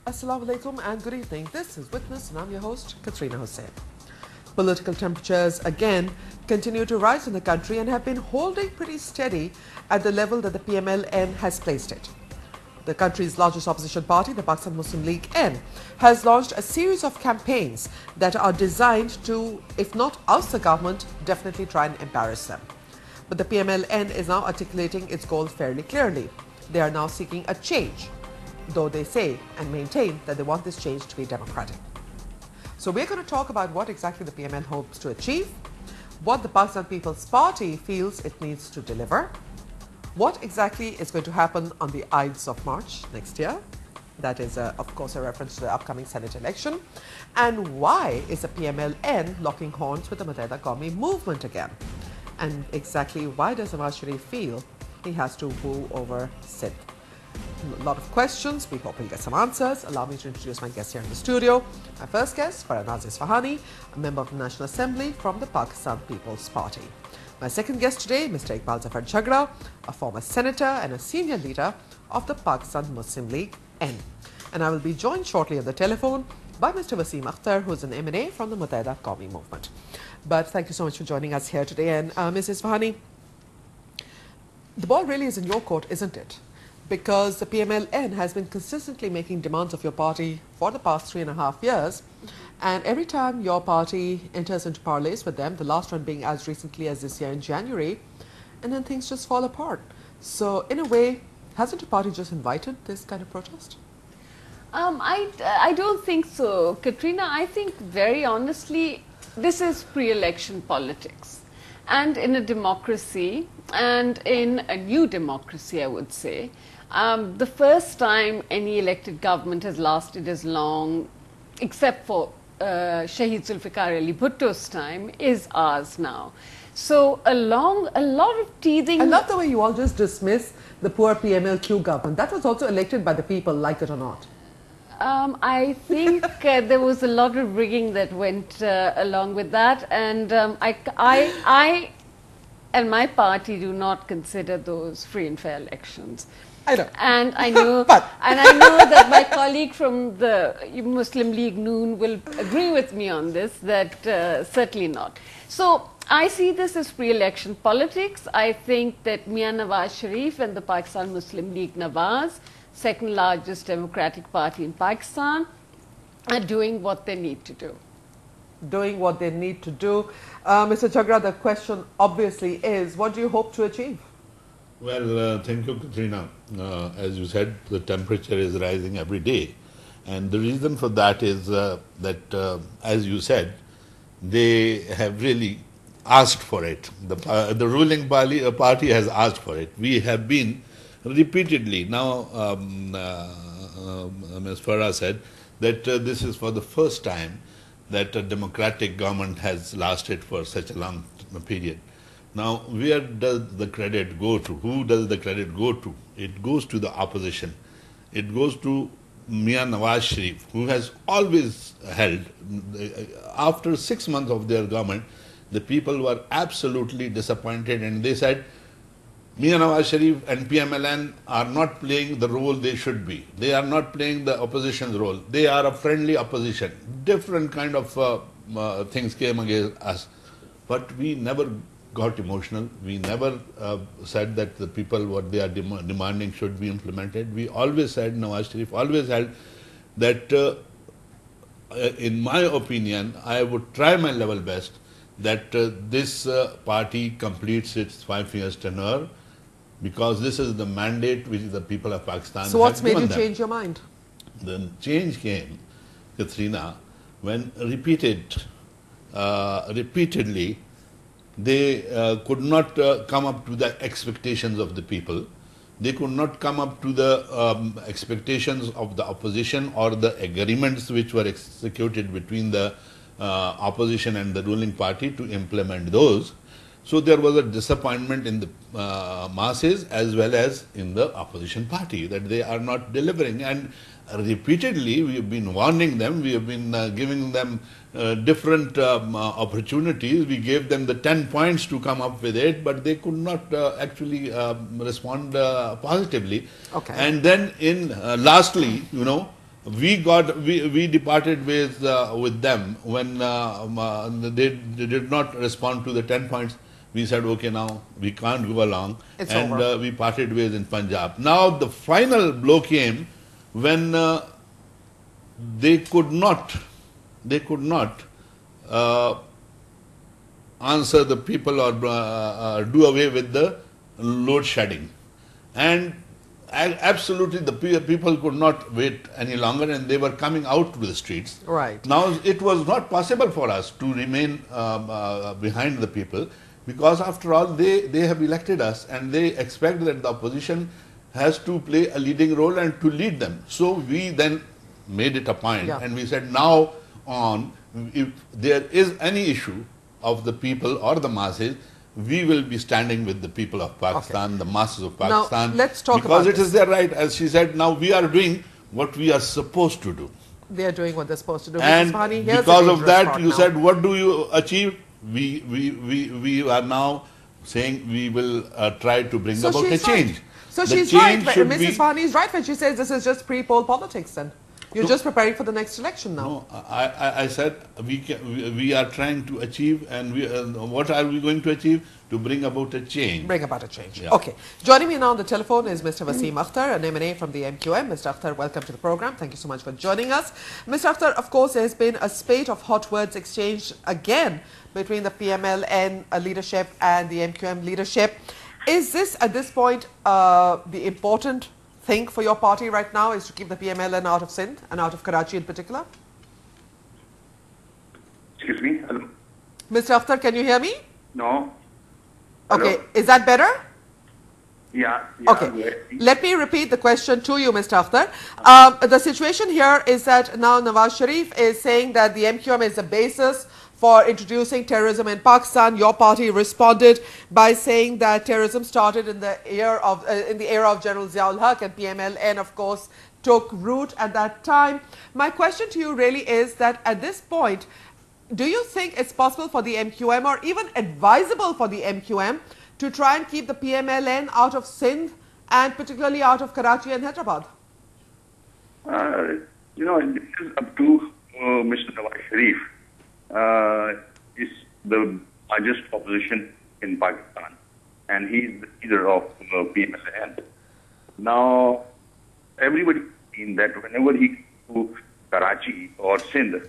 Assalamu alaikum and good evening. This is Witness and I'm your host, Quatrina Hossain. Political temperatures again continue to rise in the country and have been holding pretty steady at the level that the PML-N has placed it. The country's largest opposition party, the Pakistan Muslim League N, has launched a series of campaigns that are designed to, if not oust the government, definitely try and embarrass them. But the PML-N is now articulating its goal fairly clearly. They are now seeking a change, though they say and maintain that they want this change to be democratic. So we're going to talk about what exactly the PML hopes to achieve, what the Pakistan People's Party feels it needs to deliver, what exactly is going to happen on the Ides of March next year. That is, of course, a reference to the upcoming Senate election. And why is the PML-N locking horns with the Muttahida Qawmi movement again? And exactly why does Nawaz Sharif feel he has to woo over Sindh? A lot of questions. We hope we'll get some answers. Allow me to introduce my guest here in the studio. My first guest, Farah Naz Ispahani, a member of the National Assembly from the Pakistan People's Party. My second guest today, Mr. Iqbal Zafar Jhagra, a former senator and a senior leader of the Pakistan Muslim League N. And I will be joined shortly on the telephone by Mr. Wasim Akhtar, who is an MNA from the Muttahida Qawmi movement. But thank you so much for joining us here today. And Ms. Ispahani, the ball really is in your court, isn't it? Because the PML-N has been consistently making demands of your party for the past 3.5 years. And every time your party enters into parleys with them, the last one being as recently as this year in January, and then things just fall apart. So in a way, hasn't your party just invited this kind of protest? I don't think so, Katrina. I think very honestly, this is pre-election politics. And in a democracy, and in a new democracy, I would say, the first time any elected government has lasted as long, except for Shahid Zulfikar Ali Bhutto's time, is ours now. So a lot of teething. I love the way you all just dismiss the poor PMLQ government. That was also elected by the people, like it or not. I think there was a lot of rigging that went along with that, and I and my party do not consider those free and fair elections. I know. And I know, and I know that my colleague from the Muslim League Noon will agree with me on this, that certainly not. So I see this as pre-election politics. I think that Mian Nawaz Sharif and the Pakistan Muslim League Nawaz, second largest democratic party in Pakistan, are doing what they need to do. Doing what they need to do. Mr. Jhagra, the question obviously is, what do you hope to achieve? Well, thank you, Katrina. As you said, the temperature is rising every day. And the reason for that is that, as you said, they have really asked for it. The ruling party has asked for it. We have been repeatedly, now Ms. Farah said that this is for the first time that a democratic government has lasted for such a long period. Now, where does the credit go to? Who does the credit go to? It goes to the opposition. It goes to Mian Nawaz Sharif, who has always held, after 6 months of their government, the people were absolutely disappointed, and they said, Mian Nawaz Sharif and PMLN are not playing the role they should be. They are not playing the opposition's role. They are a friendly opposition. Different kind of things came against us. But we never got emotional. We never said that the people, what they are demanding should be implemented. We always said, Nawaz Sharif always held that, in my opinion, I would try my level best that this party completes its 5 years tenure, because this is the mandate which the people of Pakistan So what's made you them. change your mind? The change came, Katrina, when repeatedly they could not come up to the expectations of the people. They could not come up to the expectations of the opposition or the agreements which were executed between the opposition and the ruling party to implement those. So there was a disappointment in the masses as well as in the opposition party that they are not delivering. And repeatedly we have been warning them, we have been giving them different opportunities. We gave them the 10 points to come up with it, but they could not actually respond positively. Okay. And then lastly, we departed with them when they did not respond to the 10 points. We said, okay, now we can't go along, and we parted ways in Punjab. Now the final blow came when they could not answer the people or do away with the load shedding, and absolutely the people could not wait any longer, and they were coming out to the streets. Right. Now it was not possible for us to remain behind the people, because after all they have elected us, and they expect that the opposition has to play a leading role and to lead them. So we then made it a point, and we said, now on, if there is any issue of the people or the masses, we will be standing with the people of Pakistan, the masses of Pakistan. Now, let's talk because about it is their right. As she said, now we are doing what we are supposed to do. They are doing what they're supposed to do. And because of that, you said, what do you achieve? We are now saying we will try to bring about a change. Right. So she's right. Mrs. Ispahani is right when she says this is just pre-poll politics then. You're just preparing for the next election now. No, I said we are trying to achieve, and what are we going to achieve? To bring about a change. Bring about a change. Yeah. Okay. Joining me now on the telephone is Mr. Wasim Akhtar, an MNA from the MQM. Mr. Akhtar, welcome to the program. Thank you so much for joining us. Mr. Akhtar, of course, there has been a spate of hot words exchanged again between the PMLN leadership and the MQM leadership. Is this, at this point, the important thing for your party right now is to keep the PMLN out of Sindh and out of Karachi in particular? Excuse me? Hello? Mr. Akhtar, can you hear me? No. Okay. Hello? Is that better? Yeah. Okay. Let me repeat the question to you, Mr. Akhtar. The situation here is that now Nawaz Sharif is saying that the MQM is the basis for introducing terrorism in Pakistan. Your party responded by saying that terrorism started in the era of General Ziaul Haq, and PMLN, of course, took root at that time. My question to you really is that at this point, do you think it's possible for the MQM, or even advisable for the MQM, to try and keep the PMLN out of Sindh and particularly out of Karachi and Hyderabad? You know, this is up to Mr. Nawaz Sharif. Is the largest opposition in Pakistan, and he's the leader of PMLN. Now, everybody seen that whenever he goes to Karachi or Sindh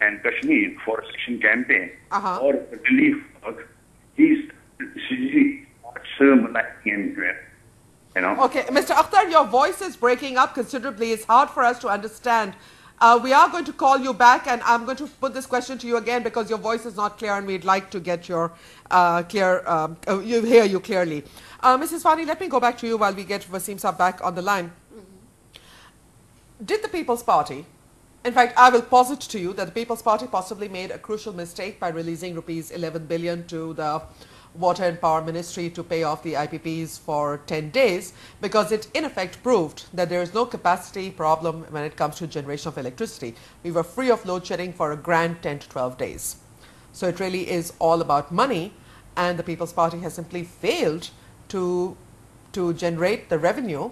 and Kashmir for election campaign or relief work, he starts mobilizing MQM. You know? Okay, Mr. Akhtar, your voice is breaking up considerably. It's hard for us to understand. We are going to call you back, and I'm going to put this question to you again because your voice is not clear, and we'd like to get your hear you clearly. Mrs. Ispahani, let me go back to you while we get Wasim Saab back on the line. Did the People's Party, in fact, I will posit to you that the People's Party possibly made a crucial mistake by releasing rupees 11 billion to the Water and Power Ministry to pay off the IPPs for 10 days, because it in effect proved that there is no capacity problem when it comes to generation of electricity. We were free of load shedding for a grand 10 to 12 days. So it really is all about money, and the People's Party has simply failed to generate the revenue,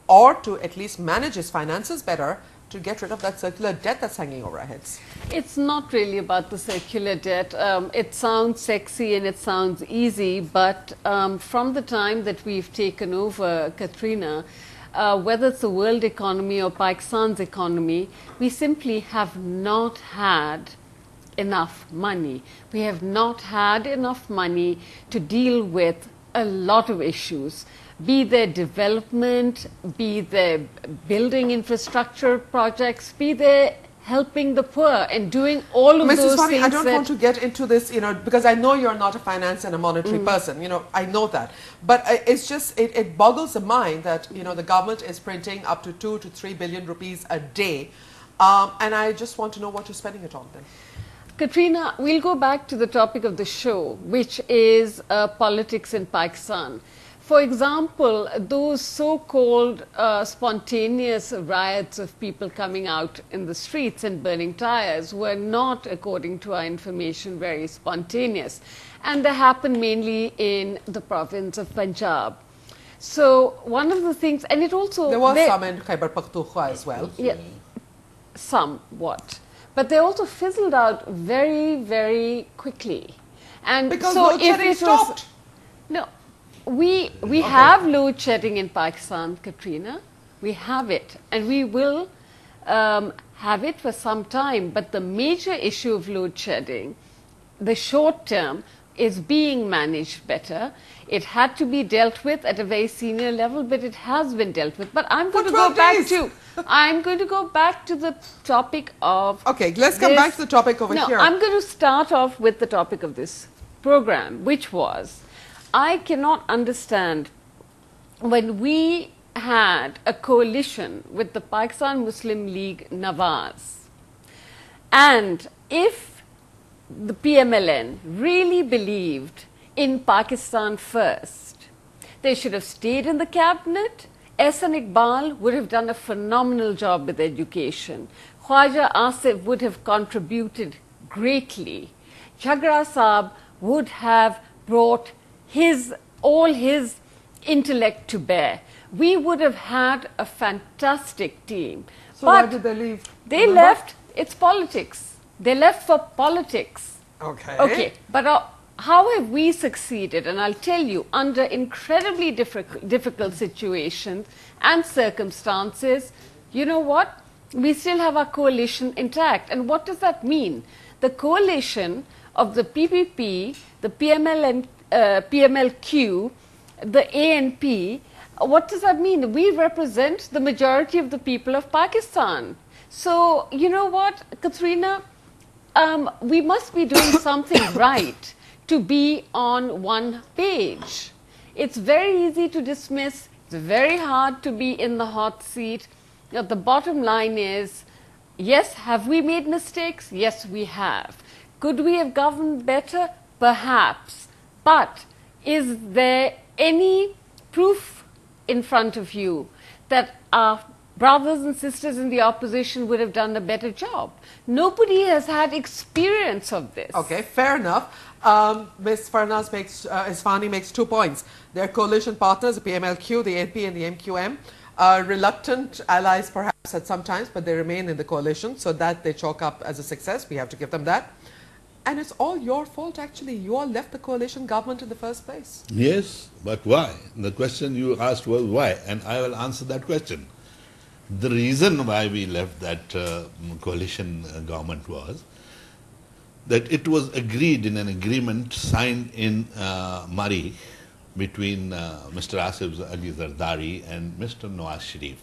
or to at least manage its finances better, to get rid of that circular debt that's hanging over our heads. It's not really about the circular debt. It sounds sexy and it sounds easy, but from the time that we've taken over, Quatrina, whether it's the world economy or Pakistan's economy, we simply have not had enough money. We have not had enough money to deal with a lot of issues, be there development, be there building infrastructure projects, be there helping the poor and doing all of those things. I don't want to get into this, you know, because I know you're not a finance and a monetary person, you know, I know that. But it's just, it boggles the mind that, you know, the government is printing up to 2 to 3 billion rupees a day. And I just want to know what you're spending it on then. Quatrina, we'll go back to the topic of the show, which is politics in Pakistan. For example, those so-called spontaneous riots of people coming out in the streets and burning tires were not, according to our information, very spontaneous. And they happened mainly in the province of Punjab. So one of the things, and it also... There was some in Khyber Pakhtunkhwa as well. Yeah, somewhat. But they also fizzled out very, very quickly. And Because so load shedding stopped. No, we have load shedding in Pakistan, Quatrina. We have it, and we will have it for some time. But the major issue of load shedding, the short term, is being managed better. It had to be dealt with at a very senior level, but it has been dealt with. But I'm going to go back to the topic of... Okay, let's come back to the topic over here. No, I'm going to start off with the topic of this program, which was, I cannot understand when we had a coalition with the Pakistan Muslim League Nawaz, and if the PMLN really believed in Pakistan first, they should have stayed in the cabinet. Ehsan Iqbal would have done a phenomenal job with education. Khwaja Asif would have contributed greatly. Jhagra Saab would have brought all his intellect to bear. We would have had a fantastic team. So why did they leave? They left. It's politics. They left for politics. Okay. Okay, but how have we succeeded? And I'll tell you, under incredibly difficult situations and circumstances, you know what? We still have our coalition intact. And what does that mean? The coalition of the PPP, the PMLN, PMLQ, the ANP, what does that mean? We represent the majority of the people of Pakistan. So, you know what, Quatrina? We must be doing something right to be on one page. It's very easy to dismiss. It's very hard to be in the hot seat. You know, the bottom line is, yes, have we made mistakes? Yes, we have. Could we have governed better? Perhaps. But is there any proof in front of you that our brothers and sisters in the opposition would have done a better job? Nobody has had experience of this. Okay, fair enough. Ms. Farah Naz Ispahani makes 2 points. Their coalition partners, the PMLQ, the ANP and the MQM, are reluctant allies perhaps at some times, but they remain in the coalition, so that they chalk up as a success. We have to give them that. And it's all your fault, actually. You all left the coalition government in the first place. Yes, but why? The question you asked was why, and I will answer that question. The reason why we left that coalition government was that it was agreed in an agreement signed in Mari between Mr. Asif Ali Zardari and Mr. Nawaz Sharif,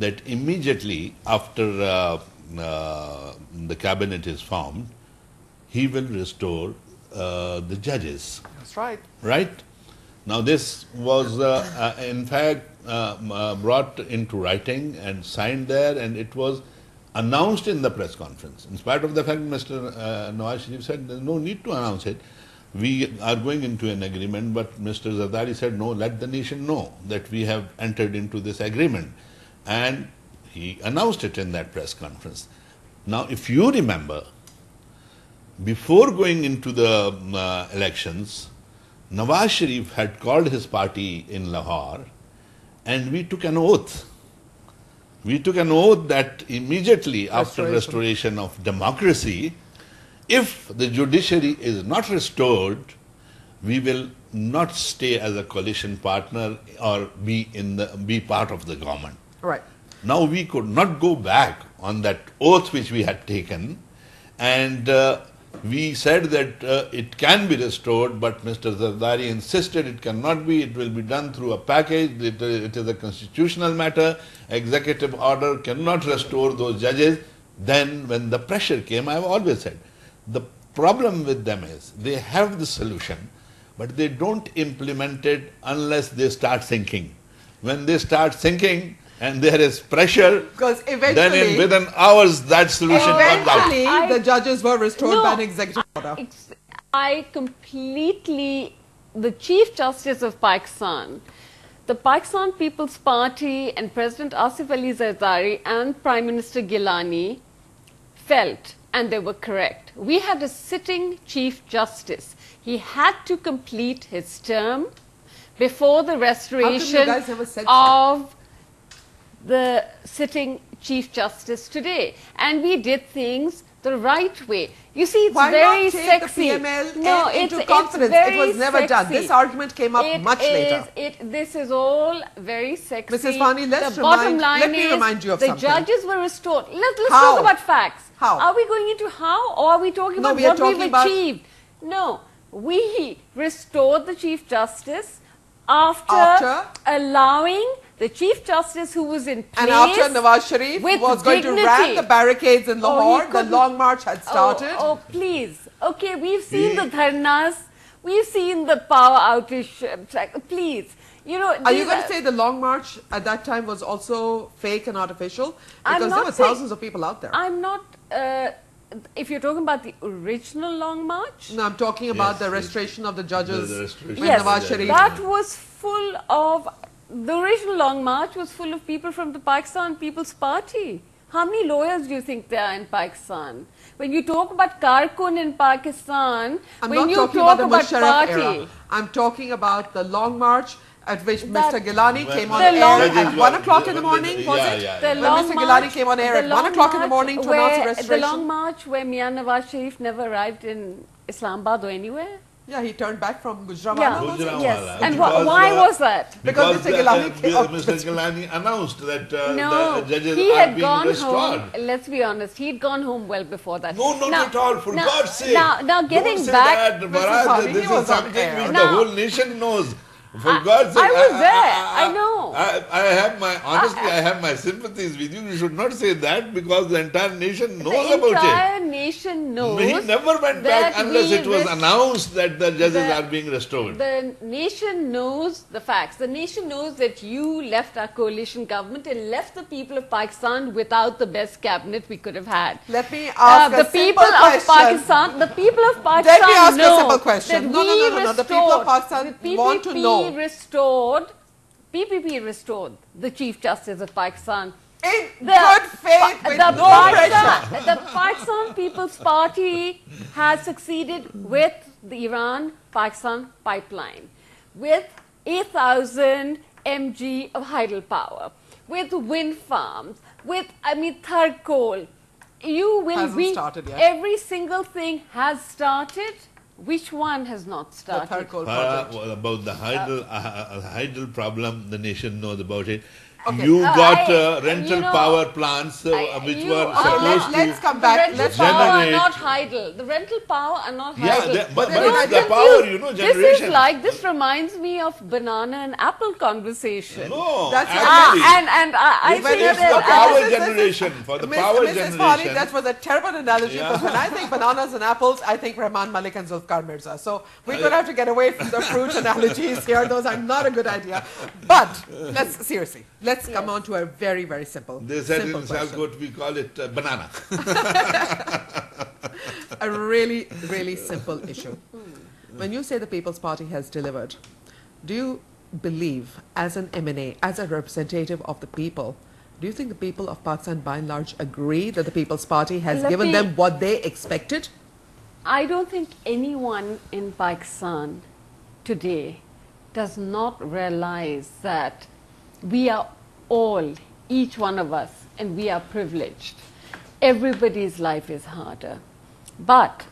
that immediately after the cabinet is formed, he will restore the judges. That's right. Right? Now this was in fact brought into writing and signed there, and it was announced in the press conference. In spite of the fact Mr. Nawaz Sharif said there is no need to announce it, we are going into an agreement, but Mr. Zardari said no, let the nation know that we have entered into this agreement, and he announced it in that press conference. Now if you remember, before going into the elections, Nawaz Sharif had called his party in Lahore, and we took an oath. We took an oath that immediately after restoration of democracy, if the judiciary is not restored, we will not stay as a coalition partner or be part of the government. Right. Now we could not go back on that oath which we had taken, and we said that it can be restored, but Mr. Zardari insisted it cannot be. It will be done through a package. It is a constitutional matter. Executive order cannot restore those judges. Then when the pressure came, I have always said, the problem with them is they have the solution, but they don't implement it unless they start thinking. When they start thinking, and there is pressure, because eventually, then within hours that solution comes out. Eventually, the judges were restored by an executive order. The Chief Justice of Pakistan, the Pakistan People's Party and President Asif Ali Zardari and Prime Minister Gilani felt, and they were correct, we had a sitting Chief Justice. He had to complete his term before the How come restoration you guys never said so? of the sitting Chief Justice today. And we did things the right way. You see, it's Why very not take sexy. the PML No, into it's confidence? very It was never done. sexy. This argument came up much later. This is all very sexy. Mrs. Ispahani, the bottom line let me is remind you of the something. judges were restored. Let's How? talk about facts. How? Are we going into how, or are we talking No, about we are what talking we've about- achieved? No, we restored the Chief Justice after allowing the Chief Justice who was in place, And after Nawaz Sharif with was going to dignity. ram the barricades in he Lahore, the couldn't- long march had started. Oh, please. Okay, we've seen the dharnas. We've seen the power outage. Please. You know, Are you going to say the long march at that time was also fake and artificial? I'm Because not there were saying- thousands of people out there. I'm not. If you're talking about the original long march, No, I'm talking about Yes, the yes. restoration of the judges. The restoration when yes, Nawaz Sharif. that was full of. The original long march was full of people from the Pakistan People's Party. How many lawyers do you think there are in Pakistan? When you talk about Karkun in Pakistan, I'm when not you talking talk about the about Musharraf party, era. I'm talking about the long march at which That- Mr. Gilani came on The air long- at 1 o'clock in the morning, was Yeah, it? yeah, the yeah. When long Mr. march, Gilani came on air the at 1 long o'clock in the march morning to announce the where- restoration. The long march where Mian Nawaz Sharif never arrived in Islamabad or anywhere. Yeah, he turned back from Gujranwala. Yeah. was it? Gujranwala. Yes. And Because, why was that? Because Mr. Gilani came up Mr. with- Gilani announced that No, the judges he are had being gone restored. home. Let's be honest, he'd gone home well before that. No, not Now- at all. For now- God's sake. Now getting Don't say back, that, Mrs. Farah, Ispahani, this he is was on something air. which the Now- whole nation knows. For God's sake, I was there. I know. I have my honestly, I have my sympathies with you. You should not say that because the entire nation knows the about entire nation knows. it. He never went that back unless we it was announced that the judges the- are being restored. The nation knows the facts. The nation knows that you left our coalition government and left the people of Pakistan without the best cabinet we could have had. Let me ask the a people simple of question. Pakistan, the people of Pakistan Let me ask know a simple question. that No. The people of Pakistan want to know. PPP restored the Chief Justice of Pakistan. In good faith, with no pressure. The Pakistan People's Party has succeeded with the Iran-Pakistan pipeline, with 8,000 mg of hydropower, with wind farms, with, third coal. You will Hasn't started yet. Every single thing has started. Which one has not The started? third coal Farah, project. well, about the hydel problem, the nation knows about it. Okay. You got I- rental you know, power plants which you were are- supposed let's to. come The back. rental Let's power are generate- not idle. The rental power are not Yeah, idle. but Then it's I the confused. power, This generation. is like, this reminds me of banana and apple conversation. No, That's actually. I It's think for that power this is- generation, for the Miss- power Mrs. generation. Ispahani, that was a terrible analogy Yeah. because when I think bananas and apples, I think Rahman Malik and Zulfikar Mirza. So we're going to have to get away from the fruit analogies here. Those are not a good idea. But let's come on to a very, very simple They said simple in question. Salkot we call it banana. A really, really simple issue. When you say the People's Party has delivered, do you believe as an MNA, as a representative of the people, do you think the people of Pakistan by and large agree that the People's Party has Let given me- them what they expected? I don't think anyone in Pakistan today does not realize that we are all, each one of us, and we are privileged. Everybody's life is harder. But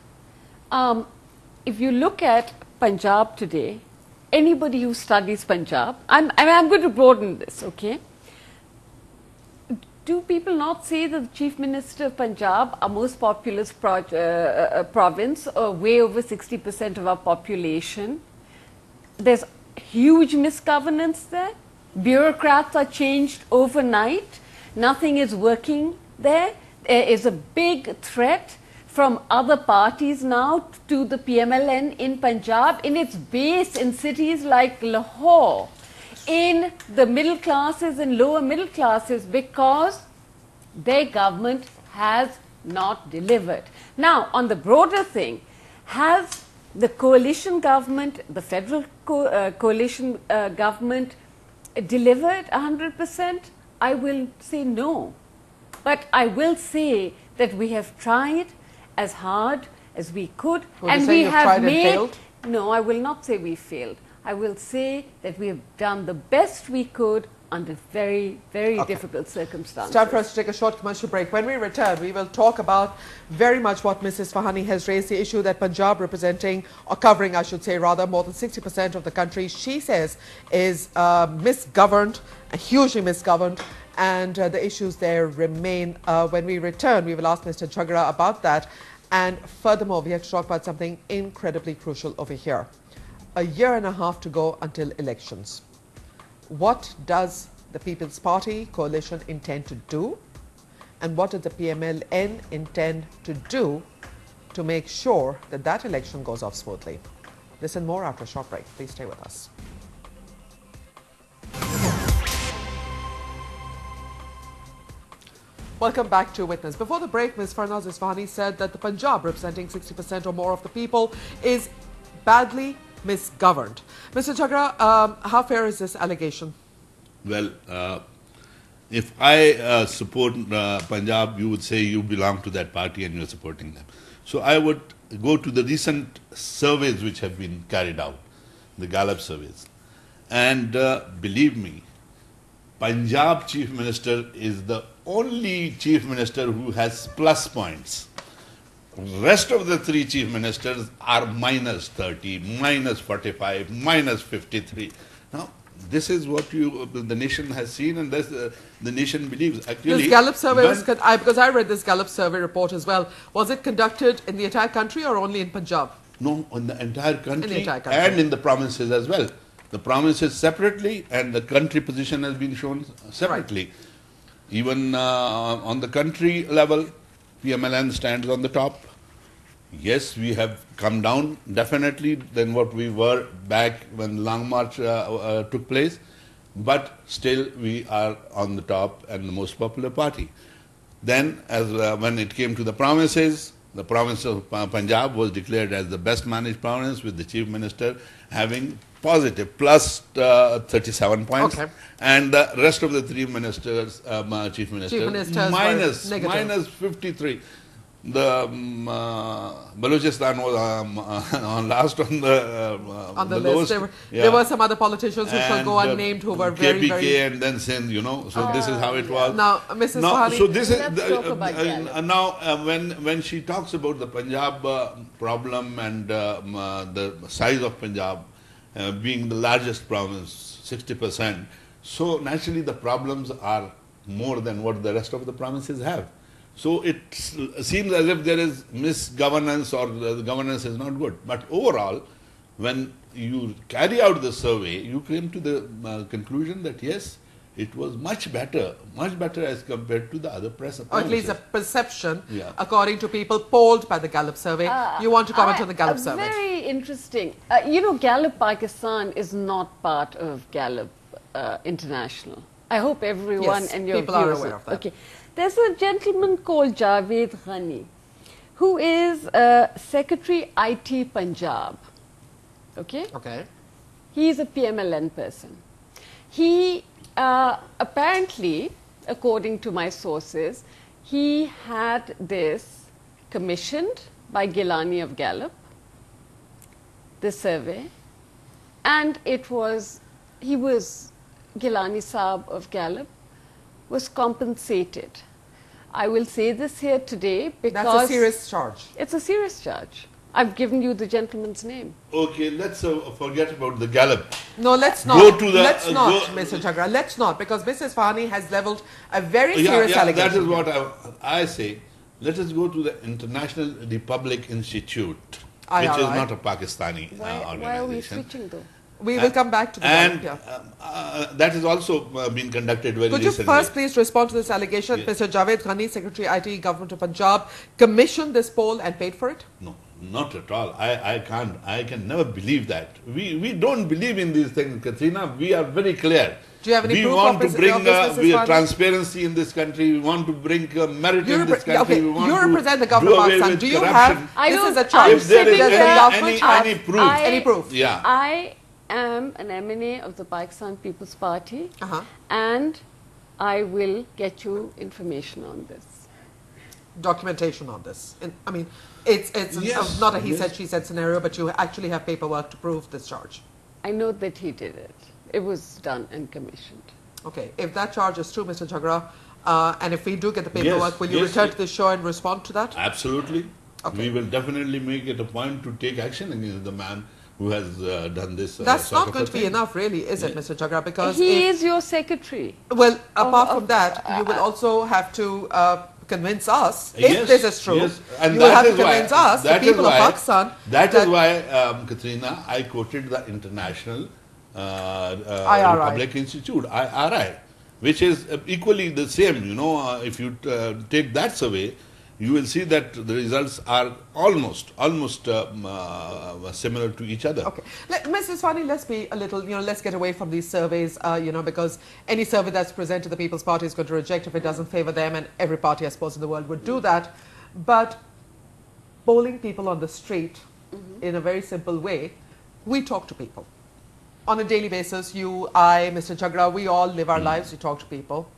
if you look at Punjab today, anybody who studies Punjab, I'm going to broaden this, okay? Do people not say that the Chief Minister of Punjab, our most populous province, way over 60% of our population, there's huge misgovernance there. Bureaucrats are changed overnight. Nothing is working there. There is a big threat from other parties now to the PMLN in Punjab, in its base in cities like Lahore, in the middle classes and lower middle classes, because their government has not delivered. Now, on the broader thing, has the coalition government, the federal coalition government delivered 100%? I will say no. But I will say that we have tried as hard as we could, Would you and say we you've have tried and made. failed? No, I will not say we failed. I will say that we have done the best we could under very, very difficult circumstances. It's time for us to take a short commercial break. When we return, we will talk about very much what Mrs. Ispahani has raised, the issue that Punjab representing, or covering, I should say, rather, more than 60% of the country, she says, is misgoverned, hugely misgoverned, and the issues there remain. When we return, we will ask Mr. Jhagra about that. And furthermore, we have to talk about something incredibly crucial over here. A year and a half to go until elections. What does the People's Party coalition intend to do? And what does the PMLN intend to do to make sure that that election goes off smoothly? This and more after a short break. Please stay with us. Welcome back to Witness. Before the break, Ms. Farah Naz Ispahani said that the Punjab, representing 60% or more of the people, is badly misgoverned. Mr. Jhagra, how fair is this allegation? Well, if I support Punjab, you would say you belong to that party and you're supporting them. So I would go to the recent surveys which have been carried out, the Gallup surveys. And believe me, Punjab Chief Minister is the only Chief Minister who has plus points. Rest of the three Chief Ministers are minus 30, minus 45, minus 53. Now, this is what the nation has seen, and this, the nation believes. Actually, this Gallup survey was, because I read this Gallup survey report as well, was it conducted in the entire country or only in Punjab? No, in the entire country, in the entire country. And in the provinces as well. The provinces separately and the country position has been shown separately. Right. Even on the country level, PMLN stands on the top. Yes, we have come down definitely than what we were back when Long March took place, but still we are on the top and the most popular party. Then, as when it came to the provinces, the province of Punjab was declared as the best managed province, with the Chief Minister having positive plus 37 points, and the rest of the three ministers, Chief Ministers minus 53. The Balochistan was on last on the list. Lowest, there were some other politicians who shall go unnamed who were KPK very and then Sindh, you know. So this is how it was. Now, Mrs. Ispahani, so this is now when she talks about the Punjab problem and the size of Punjab being the largest province, 60%. So naturally the problems are more than what the rest of the provinces have. So it seems as if there is misgovernance or the governance is not good. But overall, when you carry out the survey, you came to the conclusion that yes, it was much better as compared to the other provinces. Or at least a perception, according to people polled by the Gallup survey. You want to comment on the Gallup survey? Very interesting. You know, Gallup Pakistan is not part of Gallup International. I hope everyone and your people are aware of that. Okay. There's a gentleman called Javed Ghani, who is Secretary IT Punjab. Okay? Okay. He is a PMLN person. He apparently, according to my sources, he had this commissioned by Gilani of Gallup, this survey, and Gilani Saab of Gallup was compensated. I will say this here today because... That's a serious charge. It's a serious charge. I've given you the gentleman's name. Okay, let's forget about the Gallup. No, let's not. Go to the, let's not, Mr. Jhagra. Let's not, because Mrs. Ispahani has levelled a very serious allegation. That is what I say. Let us go to the International Republic Institute, which is not a Pakistani organization. Why are we switching though? We will come back to the and that has also been conducted very recently. Could you first please respond to this allegation? Yes. Mr. Javed Ghani, Secretary IT, Government of Punjab, commissioned this poll and paid for it? No, not at all. I can never believe that. We don't believe in these things, Quatrina. We are very clear. Do you have any proof want to bring transparency in this country. We want to bring merit in this country. Okay, you represent the government of Pakistan. Do you have? This is a charge. If there is any proof? Any proof? Yeah. I am an MNA of the Pakistan People's Party, and I will get you information on this. Documentation on this. I mean, it's not a he said, she said scenario, but you actually have paperwork to prove this charge. I know that he did it. It was done and commissioned. Okay, if that charge is true, Mr. Jhagra, and if we do get the Yes, paperwork, will you yes, return to the show and respond to that? Absolutely. Okay. We will definitely make it a point to take action against the man who has done this. That's sort not of going a to be thing. enough, really, is it, Mr. Jhagra? Because He if, is your secretary. well, apart of- from that, you will also have to convince us, if Yes, this is true, yes. And you will that have to is why- convince us, the that is people of why- Pakistan, That is why, Quatrina, I quoted the International IRI. Republic Institute, IRI, which is equally the same. You know, if you take that survey, you will see that the results are almost similar to each other. Okay, Mrs. Ispahani, let's be a little, let's get away from these surveys, because any survey that's presented to the People's Party is going to reject if it doesn't favor them, and every party, I suppose, in the world would do that. But polling people on the street, in a very simple way, we talk to people. On a daily basis, you, I, Mr. Jhagra, we all live our lives, we talk to people.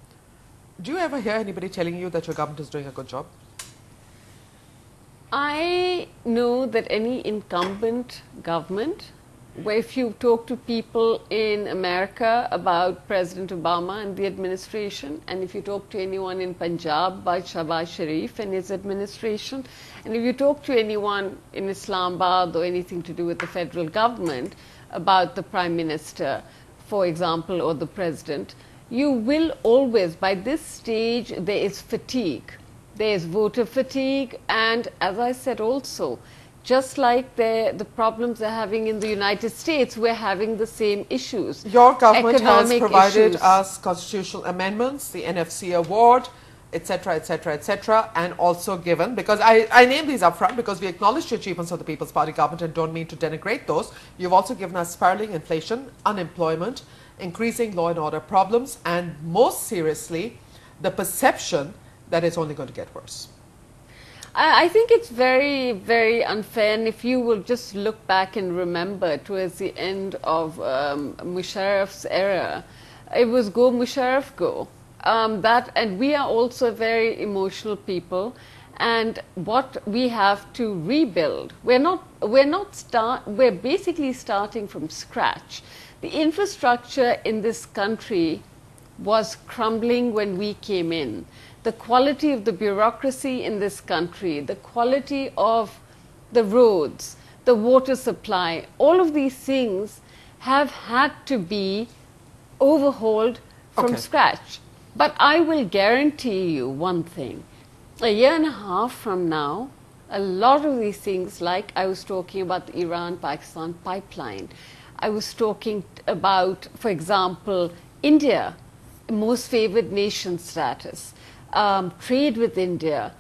Do you ever hear anybody telling you that your government is doing a good job? I know that any incumbent government, where if you talk to people in America about President Obama and the administration, and if you talk to anyone in Punjab about Shahbaz Sharif and his administration, and if you talk to anyone in Islamabad or anything to do with the federal government about the Prime Minister, for example, or the President, you will always, by this stage, there is fatigue. There is voter fatigue, and as I said also, just like the problems they're having in the United States, we're having the same issues. Your government has Economic provided issues. us constitutional amendments, the NFC award, etc., etc., etc., and also given, because I name these up front because we acknowledge the achievements of the People's Party government and don't mean to denigrate those. You've also given us spiraling inflation, unemployment, increasing law and order problems, and most seriously, the perception that it's only going to get worse. I think it's very, very unfair, and if you will just look back and remember towards the end of Musharraf's era, it was go Musharraf go. And we are also very emotional people, and what we have to rebuild, we're basically starting from scratch. The infrastructure in this country was crumbling when we came in. The quality of the bureaucracy in this country, the quality of the roads, the water supply, all of these things have had to be overhauled from scratch. But I will guarantee you one thing. A year and a half from now, a lot of these things, like I was talking about the Iran-Pakistan pipeline, I was talking about, for example, India, most favored nation status, trade with India.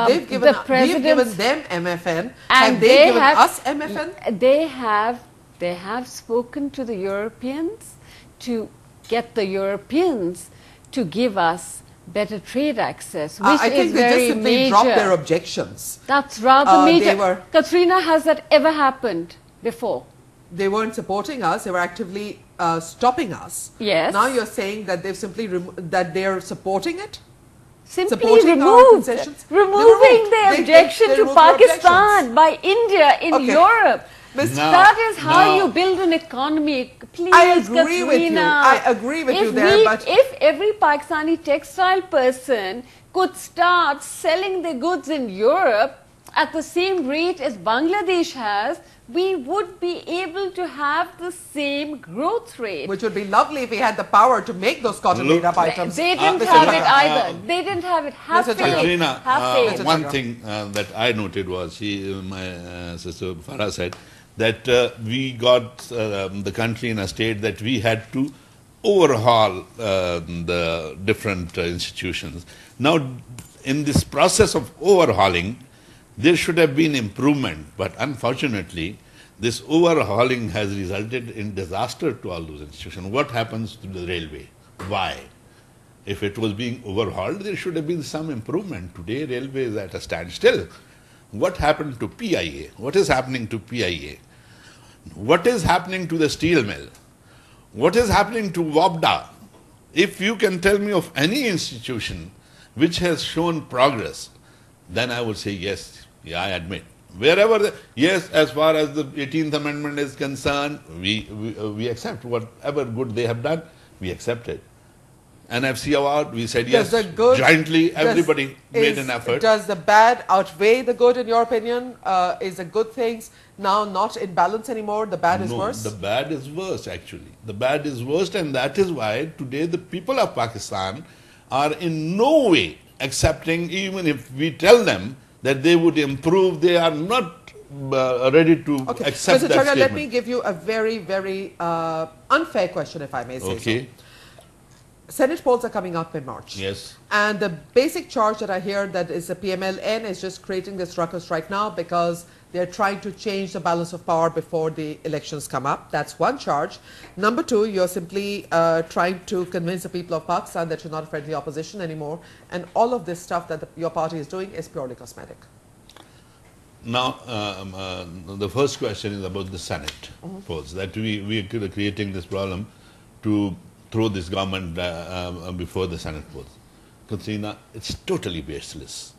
We've given them MFN. And have they given us MFN? They have spoken to the Europeans to get the Europeans to give us better trade access, which I think is they very just simply major. dropped their objections. That's rather major. They Quatrina, has that ever happened before? They weren't supporting us, they were actively stopping us. Yes. Now you're saying that they've simply that they're supporting it? Simply Supporting our removed, concessions? removing the objection they to removed their Pakistan by India in Europe. That is how you build an economy. Please, I agree with you. Quatrina, I agree with you there, but if every Pakistani textile person could start selling their goods in Europe at the same rate as Bangladesh has, we would be able to have the same growth rate. which would be lovely if we had the power to make those cotton made up items. They didn't have it either. They didn't have it. Have Mr. faith. Quatrina, Have faith. one thing that I noted was, my sister Farah said, that we got the country in a state that we had to overhaul the different institutions. Now, in this process of overhauling, there should have been improvement, but unfortunately, this overhauling has resulted in disaster to all those institutions. What happens to the railway? Why? If it was being overhauled, there should have been some improvement. Today, railway is at a standstill. What happened to PIA? What is happening to PIA? What is happening to the steel mill? What is happening to WAPDA? If you can tell me of any institution which has shown progress, then I would say yes, I admit, Wherever, yes, as far as the 18th Amendment is concerned, we accept whatever good they have done, we accept it. NFC award, we said yes, jointly, everybody made an effort. Does the bad outweigh the good in your opinion? Is the good things now not in balance anymore? The bad is worse? The bad is worse actually. The bad is worse, and that is why today the people of Pakistan are in no way accepting, even if we tell them that they would improve, they are not ready to accept Mr. that Jhagra, statement. let me give you a very, very unfair question, if I may say so. Senate polls are coming up in March. Yes. And the basic charge that I hear that is the PMLN is just creating this ruckus right now because they're trying to change the balance of power before the elections come up. That's one charge. Number two, you're simply trying to convince the people of Pakistan that you're not a friendly opposition anymore. And all of this stuff that your party is doing is purely cosmetic. Now, the first question is about the Senate polls, that we are creating this problem to throw this government before the Senate polls. Quatrina, it's totally baseless.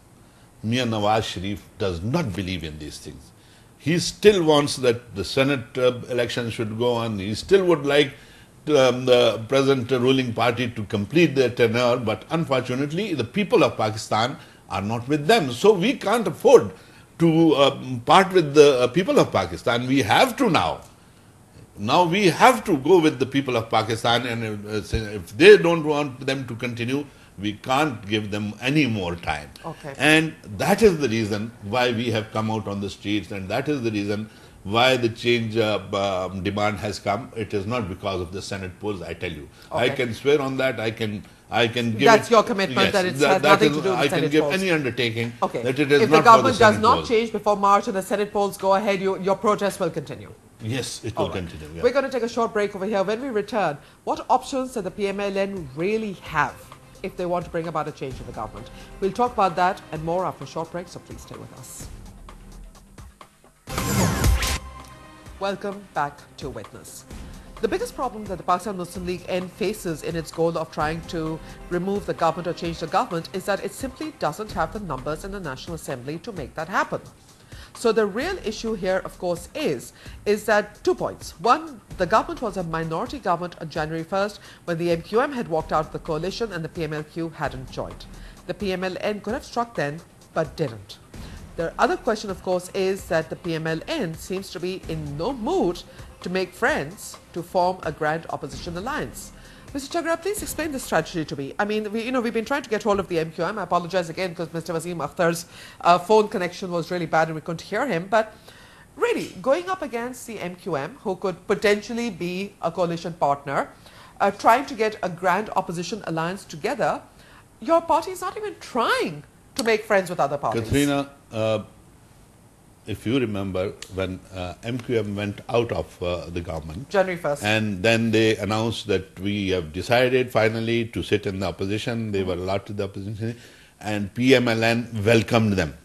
Mia Nawaz Sharif does not believe in these things. He still wants that the Senate election should go on. He still would like the present ruling party to complete their tenure, but unfortunately the people of Pakistan are not with them. So we can't afford to part with the people of Pakistan. We have to now. Now we have to go with the people of Pakistan, and if they don't want them to continue, we can't give them any more time. And that is the reason why we have come out on the streets, and that is the reason why the change demand has come. It is not because of the Senate polls, I tell you. I can swear on that. I can give That's your commitment, that it has nothing to do with I Senate can give polls. any undertaking that it is if not the government for the does Senate not polls. change before March and the Senate polls go ahead, your protest will continue. Yes, it will continue. Yeah. We're going to take a short break over here. When we return, what options does the PMLN really have if they want to bring about a change in the government? We'll talk about that and more after a short break, so please stay with us. Welcome back to Witness. The biggest problem that the Pakistan Muslim League N faces in its goal of trying to remove the government or change the government is that it simply doesn't have the numbers in the National Assembly to make that happen. So the real issue here, of course, is that 2 points. One, the government was a minority government on January 1st when the MQM had walked out of the coalition and the PMLQ hadn't joined. The PMLN could have struck then, but didn't. The other question, of course, is that the PMLN seems to be in no mood to make friends to form a grand opposition alliance. Mr. Jhagra, please explain this strategy to me. I mean, we've been trying to get hold of the MQM. I apologize again because Mr. Wasim Akhtar's phone connection was really bad and we couldn't hear him. But really, going up against the MQM, who could potentially be a coalition partner, trying to get a grand opposition alliance together, your party is not even trying to make friends with other parties. Quatrina, if you remember, when MQM went out of the government, January 1st, and then they announced that we have decided finally to sit in the opposition, they were allowed to the opposition, and PMLN welcomed them.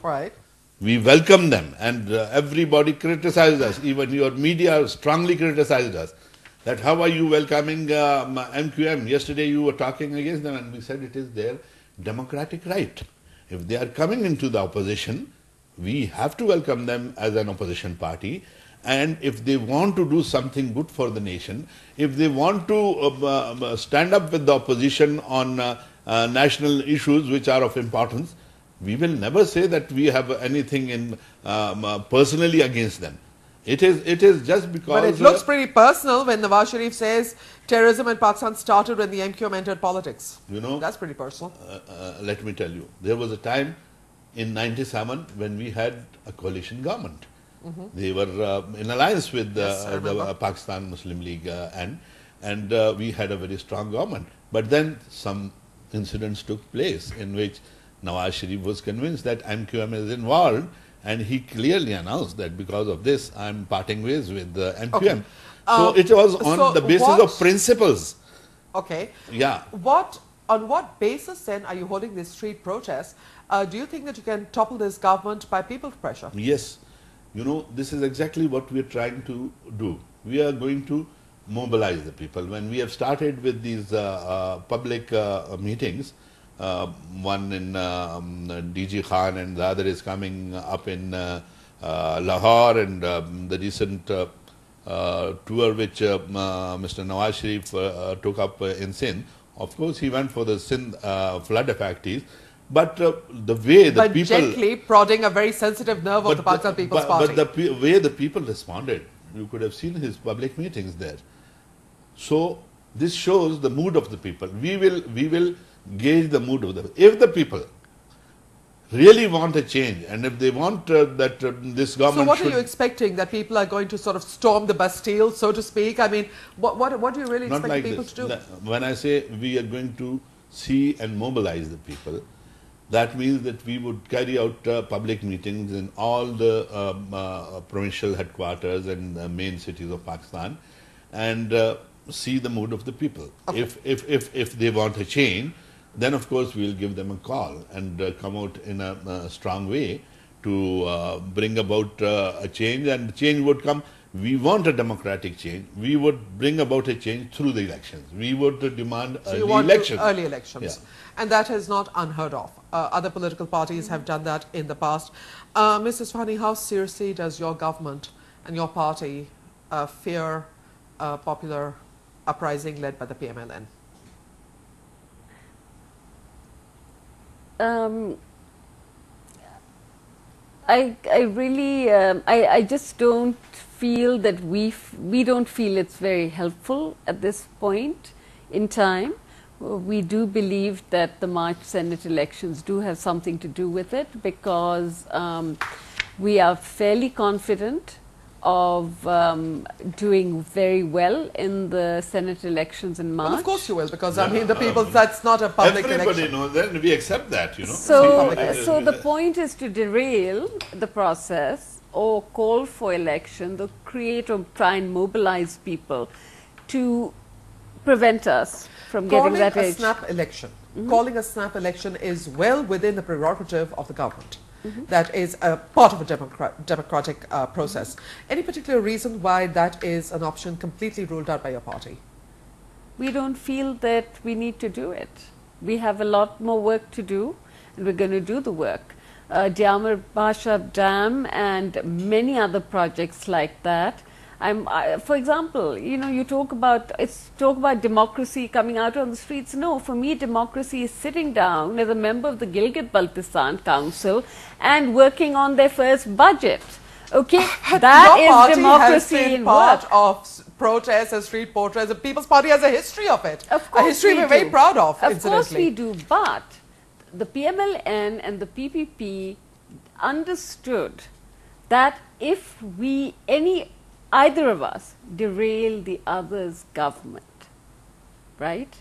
Right. We welcomed them, and everybody criticized us. Even your media strongly criticized us. That how are you welcoming MQM? Yesterday you were talking against them, and we said it is their democratic right. If they are coming into the opposition, we have to welcome them as an opposition party, and if they want to do something good for the nation, if they want to stand up with the opposition on national issues which are of importance, we will never say that we have anything in personally against them. It is just because... But it looks pretty personal when Nawaz Sharif says terrorism in Pakistan started when the MQM entered politics. You know, that's pretty personal. Let me tell you, there was a time in 97 when we had a coalition government. They were in alliance with the Pakistan Muslim League and we had a very strong government. But then some incidents took place in which Nawaz Sharif was convinced that MQM is involved, and he clearly announced that because of this I am parting ways with the MQM. So it was on the basis of principles. Yeah. On what basis then are you holding this street protest? Do you think that you can topple this government by people's pressure? Yes. You know, this is exactly what we are trying to do. We are going to mobilize the people. When we have started with these public meetings, one in DG Khan and the other is coming up in Lahore and the recent tour which Mr. Nawaz Sharif took up in Sindh. Of course, he went for the Sindh flood effects, but the way the people... gently prodding a very sensitive nerve of the Pakistan People's Party. But the way the people responded, you could have seen his public meetings there. So this shows the mood of the people. We will gauge the mood of the... If the people really want a change, and if they want that this government... So what are you expecting? That people are going to sort of storm the Bastille, so to speak? I mean, what do you really expect like people to do? When I say we are going to see and mobilize the people, that means that we would carry out public meetings in all the provincial headquarters and main cities of Pakistan and see the mood of the people. Okay. If they want a change, then of course we'll give them a call and come out in a strong way to bring about a change, and the change would come. We want a democratic change. We would bring about a change through the elections. We would demand early elections. Early elections. Yeah. And that is not unheard of. Other political parties have done that in the past. Ms. Ispahani, how seriously does your government and your party fear a popular uprising led by the PMLN? I really, I just don't feel that we don't feel it's very helpful at this point in time. We do believe that the March Senate elections do have something to do with it, because we are fairly confident of doing very well in the Senate elections in March. Well, of course you will, because I mean the people, that's not a public election. Everybody knows that, and we accept that, you know. So the point is to derail the process or call for election, or create or try and mobilize people to prevent us from getting that age. Calling a snap election is well within the prerogative of the government. That is a part of a democratic process. Any particular reason why that is an option completely ruled out by your party? We don't feel that we need to do it. We have a lot more work to do, and we're going to do the work. Diamar Bashab Dam and many other projects like that. For example, you know, you talk about democracy coming out on the streets. No, for me, democracy is sitting down as a member of the Gilgit-Baltistan Council and working on their first budget. Okay, that is democracy in work. Part of protests and street protests. The People's Party has a history of it. Of course, a history we're very proud of. Of course we do, but the PMLN and the PPP understood that if either of us derail the other's government, right,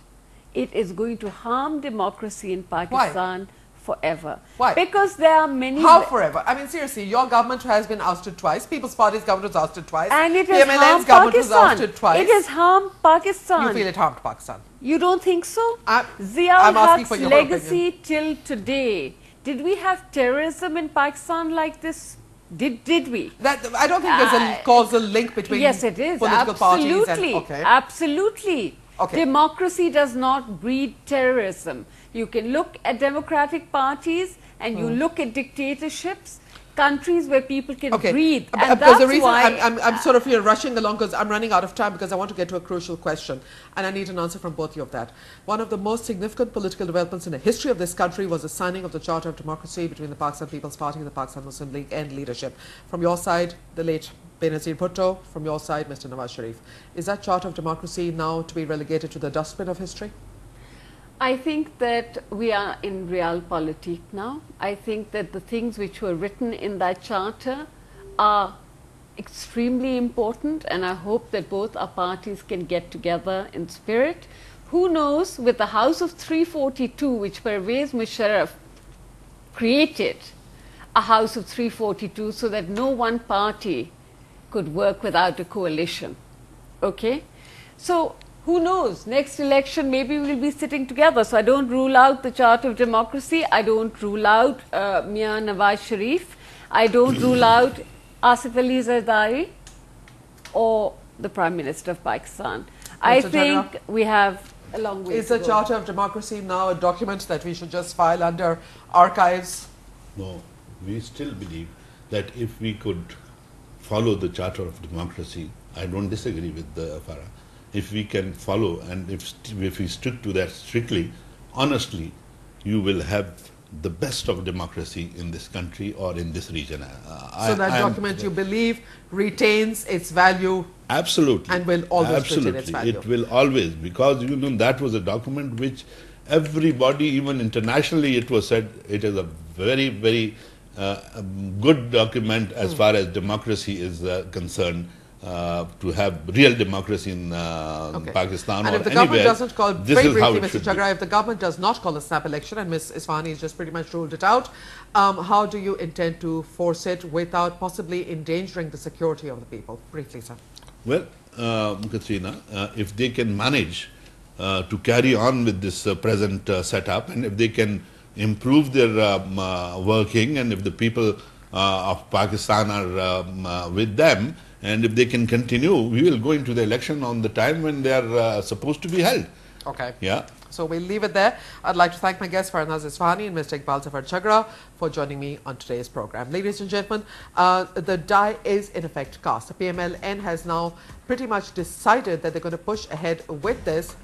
it is going to harm democracy in Pakistan. Why? Forever. Why? Because there are many... How forever? I mean, seriously, your government has been ousted twice. People's Party's government was ousted twice. And it has harmed government Pakistan. Was ousted twice. It has harmed Pakistan. You feel it harmed Pakistan? You don't think so? I'm Zia-ul-Haq's legacy till today. Did we have terrorism in Pakistan like this? Did we? I don't think there's a causal link between yes, it is. Political parties and... Okay. Absolutely. Okay. Democracy does not breed terrorism. You can look at democratic parties and you look at dictatorships, countries where people can breathe. And that's the reason why I'm sort of rushing along, because I'm running out of time, because I want to get to a crucial question and I need an answer from both of you of that. One of the most significant political developments in the history of this country was the signing of the Charter of Democracy between the Pakistan People's Party and the Pakistan Muslim League N leadership. From your side, the late Benazir Bhutto. From your side, Mr. Nawaz Sharif. Is that Charter of Democracy now to be relegated to the dustbin of history? I think that we are in Realpolitik now. I think that the things which were written in that charter are extremely important, and I hope that both our parties can get together in spirit. Who knows, with the House of 342, which Pervez Musharraf created, a House of 342 so that no one party could work without a coalition. Okay? So, who knows, next election maybe we'll be sitting together. So I don't rule out the Charter of Democracy. I don't rule out Mia Nawaz Sharif. I don't rule out Asif Ali Zardari or the Prime Minister of Pakistan. I think we have a long way to go. Is the Charter of Democracy now a document that we should just file under archives? No, we still believe that if we could follow the Charter of Democracy, I don't disagree with Farah. If we can follow and if we stick to that strictly, honestly, you will have the best of democracy in this country or in this region. So that document, you believe, retains its value? Absolutely. And will always retain its value? It will always, because you know that was a document which everybody, even internationally, it was said it is a very, very good document as far as democracy is concerned. To have real democracy in Pakistan and or if the anywhere, government doesn't call, very briefly, Mr. Jhagra, if the government does not call a snap election, and Ms. Ispahani has just pretty much ruled it out, how do you intend to force it without possibly endangering the security of the people? Briefly, sir. Well, Quatrina, if they can manage to carry on with this present setup, and if they can improve their working, and if the people of Pakistan are with them, and if they can continue, we will go into the election on the time when they are supposed to be held. Okay. Yeah. So we'll leave it there. I'd like to thank my guests, Farah Naz Ispahani and Mr. Iqbal Zafar Jhagra, for joining me on today's program. Ladies and gentlemen, the die is in effect cast. The PMLN has now pretty much decided that they're going to push ahead with this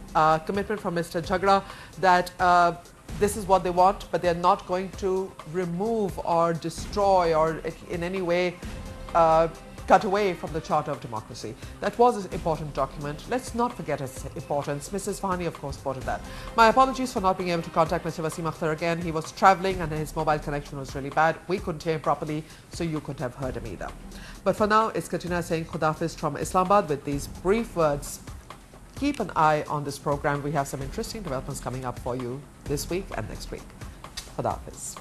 commitment from Mr. Jhagra that this is what they want, but they're not going to remove or destroy or in any way cut away from the Charter of Democracy. That was an important document. Let's not forget its importance. Mrs. Ispahani, of course, supported that. My apologies for not being able to contact Mr. Wasim Akhtar again. He was traveling and his mobile connection was really bad. We couldn't hear him properly, so you couldn't have heard him either. But for now, it's Quatrina saying Khudafiz from Islamabad with these brief words. Keep an eye on this program. We have some interesting developments coming up for you this week and next week. Khudafiz.